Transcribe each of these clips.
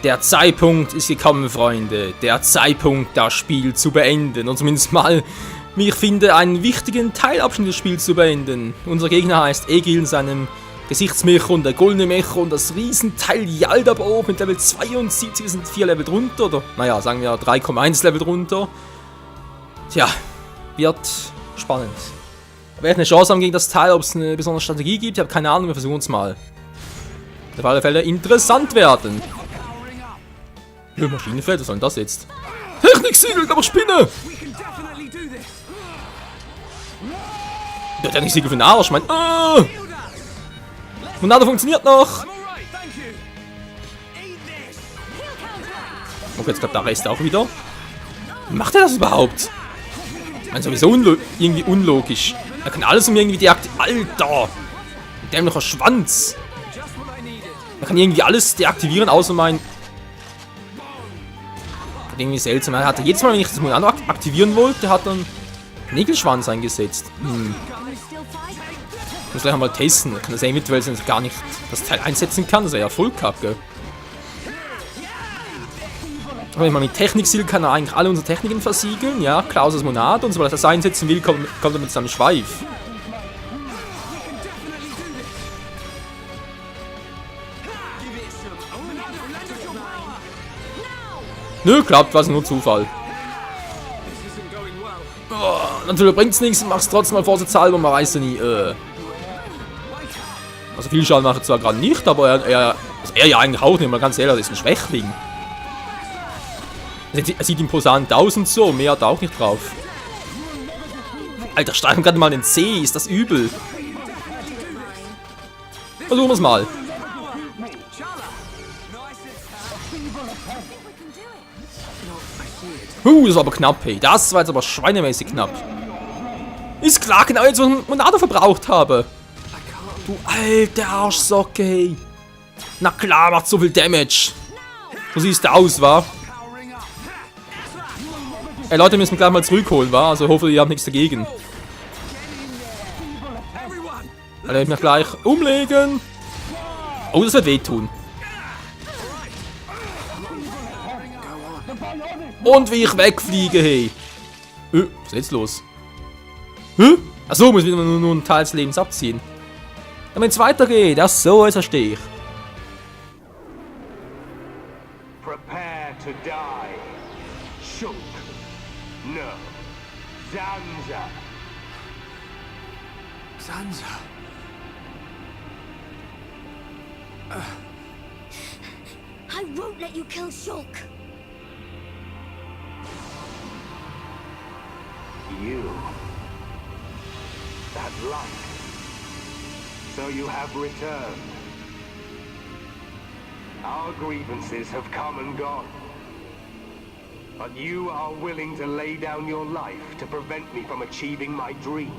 Der Zeitpunkt ist gekommen, Freunde. Der Zeitpunkt, das Spiel zu beenden. Und zumindest mal, wie ich finde, einen wichtigen Teilabschnitt des Spiels zu beenden. Unser Gegner heißt Egil in seinem Gesichtsmecher und der goldene Mecher und das Riesenteil Yaldabaoth oben mit Level 72. Wir sind 4 Level drunter. Oder, naja, sagen wir 3,1 Level drunter. Tja, wird spannend. Wer eine Chance haben gegen das Teil, ob es eine besondere Strategie gibt, ich habe keine Ahnung, wir versuchen es mal. Auf alle Fälle interessant werden. Maschinenfeld, was soll denn das jetzt? Technik-Siegel, aber Spinne! Der Technik-Siegel für den Arsch, mein... Monado funktioniert noch! Okay, jetzt klappt der Rest auch wieder. Wie macht er das überhaupt? Ich meine, sowieso irgendwie unlogisch. Er kann alles um irgendwie deaktivieren. Alter! Dämlicher Schwanz! Er kann irgendwie alles deaktivieren, außer mein... Irgendwie seltsam. Er hatte jedes Mal, wenn ich das Monado aktivieren wollte, hat er einen Nägelschwanz eingesetzt. Ich muss gleich mal testen. Ich kann das eventuell gar nicht das Teil einsetzen kann. Das wäre ja voll kacke. Aber wenn man mit Technik-Seal kann er eigentlich alle unsere Techniken versiegeln. Ja, Klaus das Monado. Und sobald er das einsetzen will, kommt er mit seinem Schweif. Nö, klappt, war es nur Zufall. Oh, natürlich bringt's nichts, mach's trotzdem mal vorsichtshalber, man weiß ja nie, Also viel Schaden macht er zwar gerade nicht, aber er ja eigentlich auch nicht, mal ganz ehrlich, das ist ein Schwächling. Er sieht imposant aus und so, mehr hat er auch nicht drauf. Alter, streifen gerade mal den C, ist das übel. Versuchen wir's mal. Das war aber knapp, hey. Das war jetzt aber schweinemäßig knapp. Ist klar, genau jetzt, was ich Monado verbraucht habe. Du alte Arschsocke, hey. Na klar, macht so viel Damage. So siehst du aus, wa? Ey, Leute, müssen wir gleich mal zurückholen, wa? Also hoffe, ihr habt nichts dagegen. Dann werde ich mich gleich umlegen. Oh, das wird wehtun. Und wie ich wegfliege, hey. Was ist jetzt los? Achso, muss wieder nur einen Teil des Lebens abziehen. Damit es weitergeht. Ach so, jetzt verstehe ich. Prepare to die. Shulk. No. Zanza. Sansa. I won't let you kill Shulk. You. That light. So you have returned. Our grievances have come and gone. But you are willing to lay down your life to prevent me from achieving my dream.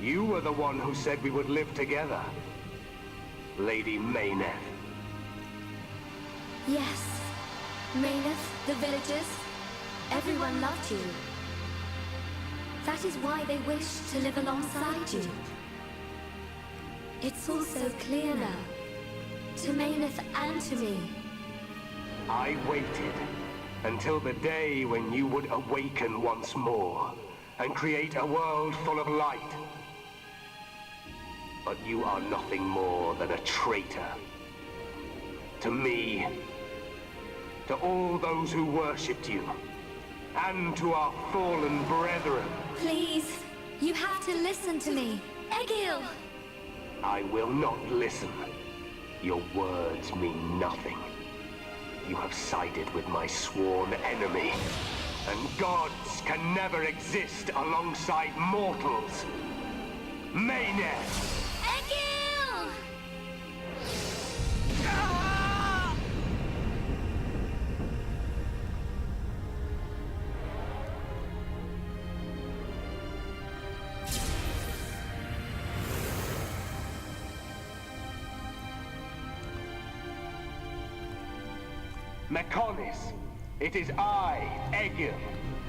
You were the one who said we would live together, Lady Mayneth. Yes. Mayneth, the villagers, everyone loved you. That is why they wished to live alongside you. It's also clear now, to Mayneth and to me. I waited until the day when you would awaken once more and create a world full of light. But you are nothing more than a traitor. To me, to all those who worshipped you, and to our fallen brethren. Please, you have to listen to me. Egil! I will not listen. Your words mean nothing. You have sided with my sworn enemy. And gods can never exist alongside mortals. Mayneth! Egil! Mechonis, it is I, Egil,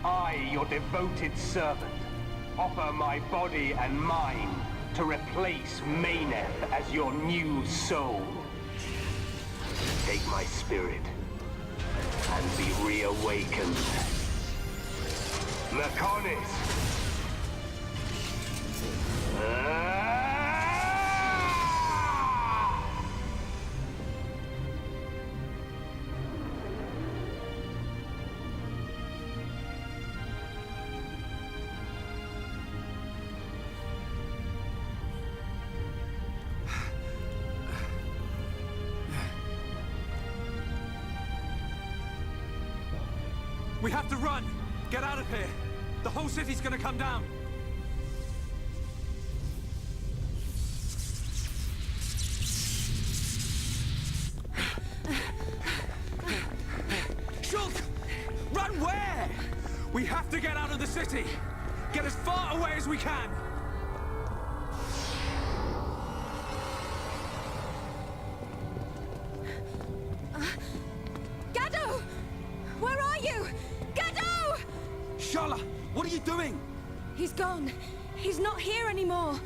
I, your devoted servant, offer my body and mind to replace Mayneth as your new soul. Take my spirit and be reawakened. Mechonis! We have to run! Get out of here! The whole city's gonna come down! Shulk! Run where? We have to get out of the city! Get as far away as we can! Gado! Where are you? Gado! Sharla, what are you doing? He's gone. He's not here anymore.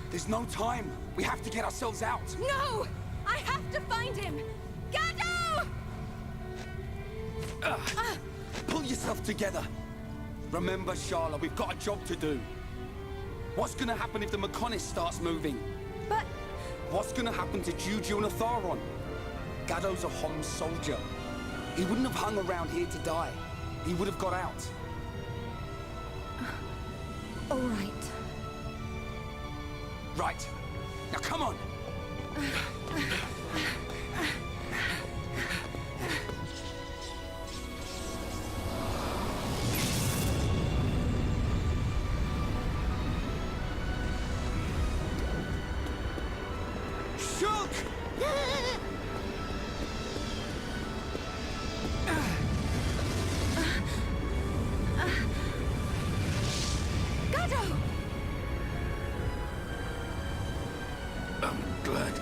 There's no time. We have to get ourselves out. No! I have to find him! Gado! Pull yourself together. Remember, Sharla, we've got a job to do. What's gonna happen if the Mechonis starts moving? But... What's gonna happen to Juju and Atharon? Gado's a Homm soldier. He wouldn't have hung around here to die. He would have got out. all right. Right. Now come on! Shulk! Gado! I'm glad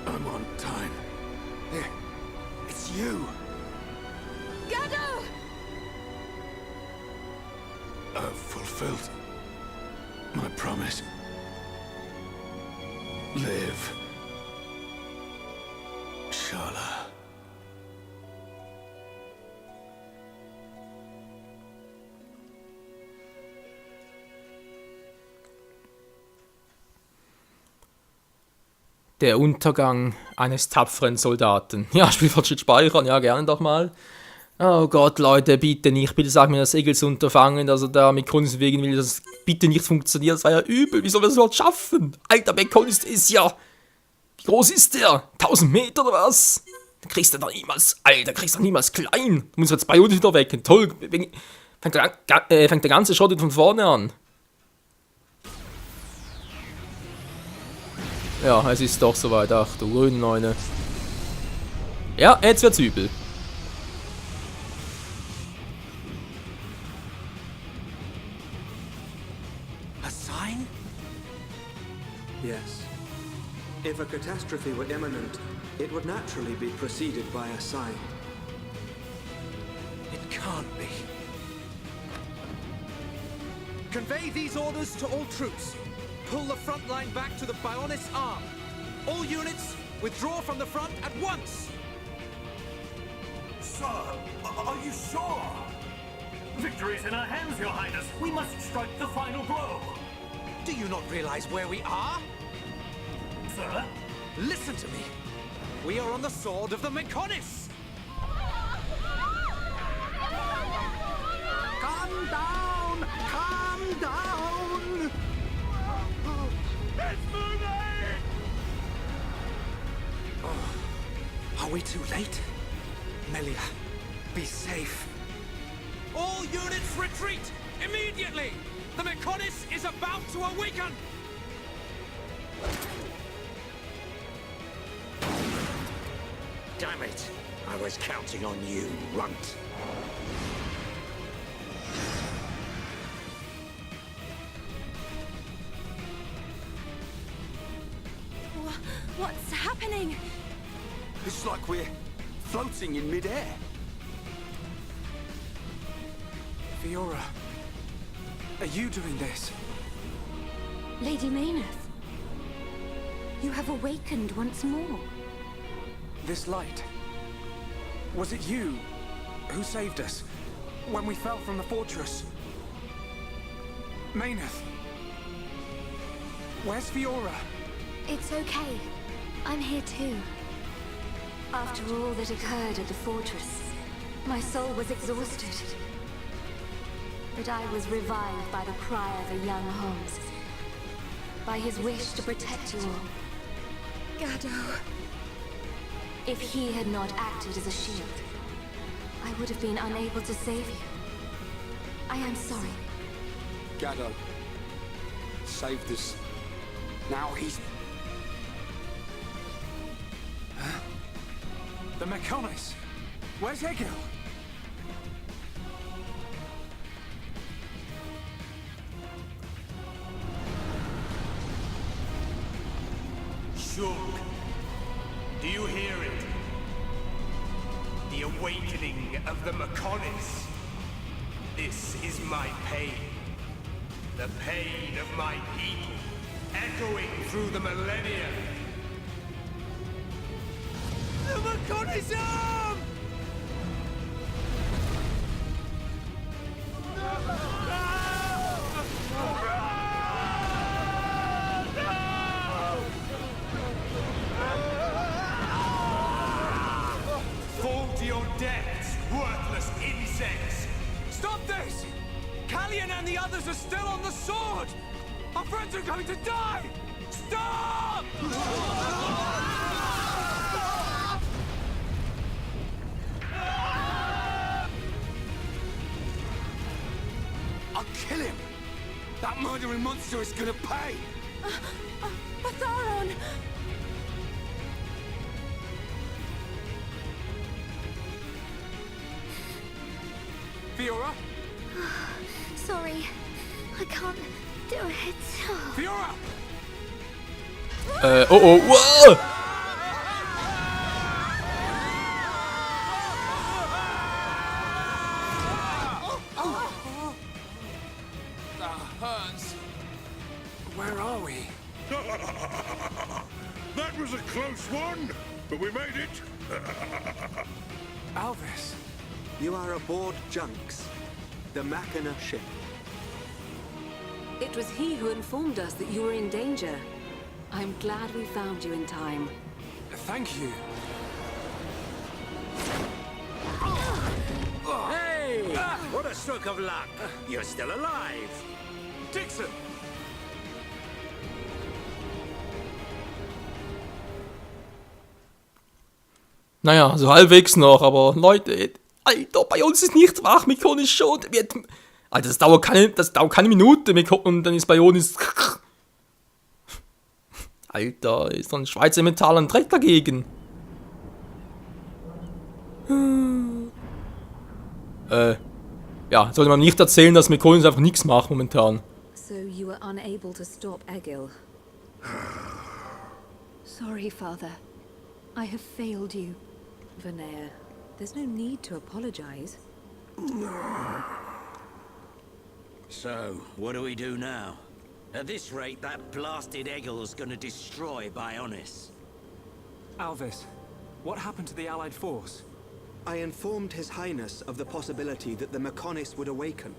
I'm on time. There. It's you. Gado! I've fulfilled my promise. Live. Sharla. Der Untergang eines tapferen Soldaten. Ja, Spielfortschritt speichern, ja, gerne doch mal. Oh Gott, Leute, bitte nicht, bitte sag mir das Egelsunterfangen, also da Mechonis wegen will das bitte nicht funktionieren, das war ja übel, wie soll man das überhaupt schaffen? Alter, Mechonis ist ja, wie groß ist der? 1000 Meter oder was? Da kriegst du doch niemals, Alter, kriegst du doch niemals klein. Du musst jetzt bei uns wieder wecken, toll, fängt der ganze Schrott von vorne an. Ja, es ist doch soweit, ach du Grünneune. Ja, jetzt wird's übel. A sign? Yes. If a catastrophe were imminent, it would naturally be preceded by a sign. It can't be. Convey these orders to all troops. Pull the front line back to the Bionis Arm. All units, withdraw from the front at once! Sir, are you sure? Victory's in our hands, Your Highness. We must strike the final blow. Do you not realize where we are? Sir? Listen to me. We are on the sword of the Mechonis! Calm down! Calm down! It's moving! Are we too late? Melia, be safe. All units retreat! Immediately! The Mechonis is about to awaken! Damn it! I was counting on you, runt. What's happening? It's like we're floating in midair. Fiora, are you doing this? Lady Mayneth, you have awakened once more. This light, Was it you who saved us when we fell from the fortress? Mayneth, where's Fiora? It's okay. I'm here too. After all that occurred at the fortress, my soul was exhausted. But I was revived by the cry of a young Holmes. By his wish to protect you all. Gado. If he had not acted as a shield, I would have been unable to save you. I am sorry. Gado saved us. Now he's... Huh? The Mechonis. Where's Egil? Shulk, do you hear it? The awakening of the Mechonis. This is my pain. The pain of my people, echoing through the millennia. The Mechonis arm! Fall to your deaths, worthless insects! Stop this! Callian and the others are still on the sword! Our friends are going to die! Stop! I'll kill him! That murdering monster is gonna pay! Atharon! Fiora? Sorry. I can't do it. Fiora! Oh, whoa! That hurts. Where are we? That was a close one, but we made it. Alvis. You are aboard Junks, the Machina ship. It was he who informed us that you were in danger. I'm glad we found you in time. Thank you. Hey! What a stroke of luck! You're still alive! Dixon! Naja, so halbwegs noch, aber Leute, Alter, bei uns ist nichts wach, Mechonis schon. Alter, das dauert keine Minute und dann ist bei uns... Alter, ist doch ein Schweizer Metall ein Dreck dagegen. Ja, sollte man nicht erzählen, dass Mechonis einfach nichts macht momentan. So you were unable to stop Egil. Sorry, Father. I have failed you. Vanea, there's no need to apologize. So, what do we do now? At this rate, that blasted Egil's gonna destroy Bionis. Alvis, what happened to the Allied force? I informed His Highness of the possibility that the Mechonis would awaken.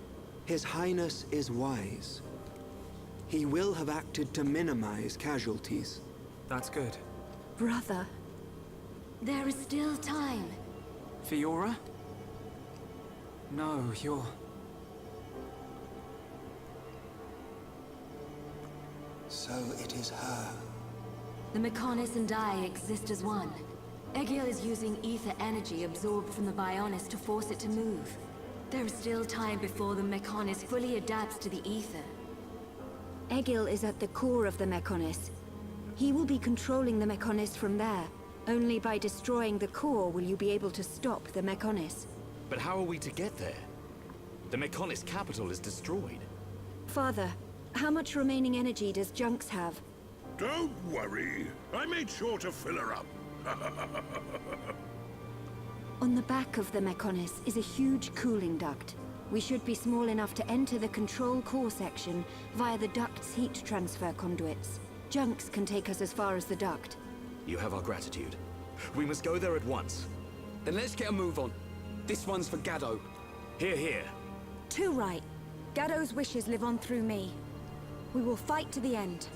His Highness is wise. He will have acted to minimize casualties. That's good. Brother. There is still time. Fiora? No, you're... So it is her. The Mechonis and I exist as one. Egil is using ether energy absorbed from the Bionis to force it to move. There is still time before the Mechonis fully adapts to the ether. Egil is at the core of the Mechonis. He will be controlling the Mechonis from there. Only by destroying the core will you be able to stop the Mechonis. But how are we to get there? The Mechonis capital is destroyed. Father, how much remaining energy does Junks have? Don't worry. I made sure to fill her up. On the back of the Mechonis is a huge cooling duct. We should be small enough to enter the control core section via the duct's heat transfer conduits. Junks can take us as far as the duct. You have our gratitude. We must go there at once. Then let's get a move on. This one's for Gaddo. Here, here. Too right. Gaddo's wishes live on through me. We will fight to the end.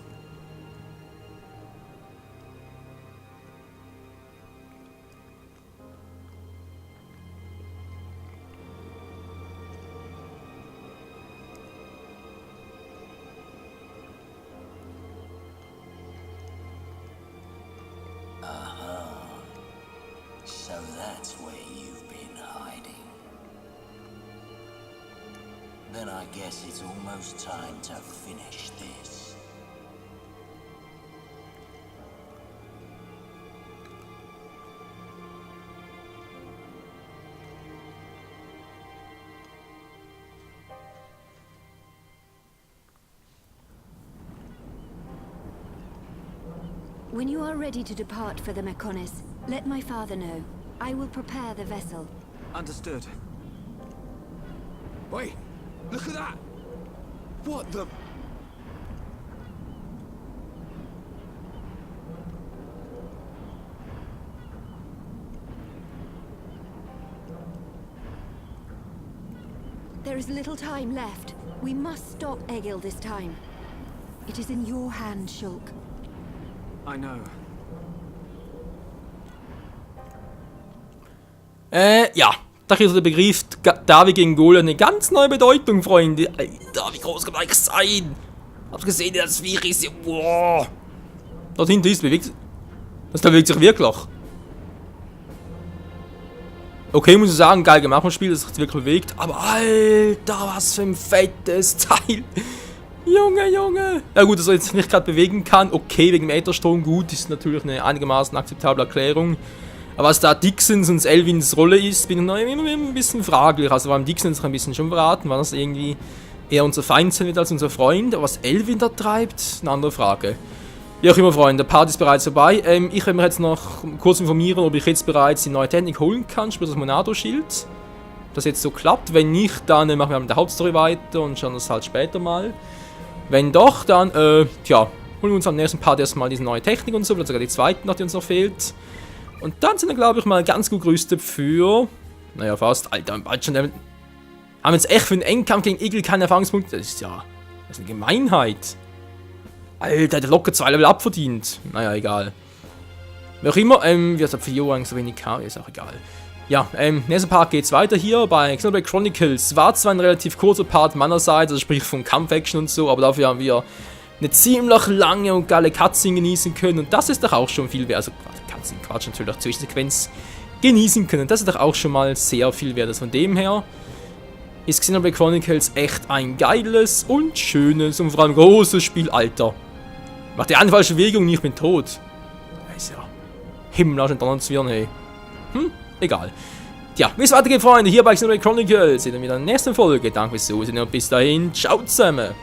So that's where you've been hiding. Then I guess it's almost time to finish this. When you are ready to depart for the Mechonis, let my father know. I will prepare the vessel. Understood. Wait, look at that! What the... There is little time left. We must stop Egil this time. It is in your hands, Shulk. I know. Ja, da kriegt der Begriff David gegen Goliath eine ganz neue Bedeutung, Freunde. Alter, wie groß kann er eigentlich sein? Habt ihr gesehen, das Viech ist ja... Wow. Dort hinten ist bewegt... Das bewegt sich wirklich. Okay, muss ich sagen, geil gemacht im Spiel, dass sich wirklich bewegt. Aber Alter, was für ein fettes Teil. Junge, Junge. Ja gut, dass er jetzt nicht gerade bewegen kann. Okay, wegen dem Ätherstrom, gut, ist natürlich eine einigermaßen akzeptable Erklärung. Aber was da Dixons und Elvins Rolle ist, bin ich noch immer ein bisschen fraglich. Also war Dixons ein bisschen schon verraten, war das irgendwie eher unser Feind sein wird als unser Freund. Aber was Elvin da treibt, eine andere Frage. Wie auch immer, Freunde, der Part ist bereits vorbei. Ich werde mich jetzt noch kurz informieren, ob ich jetzt bereits die neue Technik holen kann, sprich das Monado-Schild. Das jetzt so klappt. Wenn nicht, dann machen wir mit der Hauptstory weiter und schauen das halt später mal. Wenn doch, dann, tja, holen wir uns am nächsten Part erstmal diese neue Technik und so, vielleicht sogar die zweite noch, die uns noch fehlt. Und dann sind wir, glaube ich, mal ganz gut gerüstet für... Naja, fast. Alter, bald schon... Haben wir jetzt echt für einen Endkampf gegen Egil keine Erfahrungspunkte? Das ist ja... Das ist eine Gemeinheit. Alter, der locker 2 Level abverdient. Naja, egal. Wie auch immer, wie gesagt, für Joang so wenig KW, ist auch egal. Ja, nächster Part geht's weiter hier bei Xenoblade Chronicles. War zwar ein relativ kurzer Part meinerseits, also sprich von Kampf-Action und so, aber dafür haben wir eine ziemlich lange und geile Cutscene genießen können. Und das ist doch auch schon viel wert. Also, Cutscene, Quatsch, natürlich auch Zwischensequenz genießen können. Das ist doch auch schon mal sehr viel wert. Also von dem her ist Xenoblade Chronicles echt ein geiles und schönes und vor allem großes Spiel, Alter. Macht die eine falsche Bewegung und ich bin tot. Das ist ja himmlisch und donnernd zwirren, hey. Egal. Tja, wie es weitergeht, Freunde, hier bei Xenoblade Chronicles. Sehen wir wieder in der nächsten Folge. Danke fürs Zusehen und bis dahin. Ciao zusammen.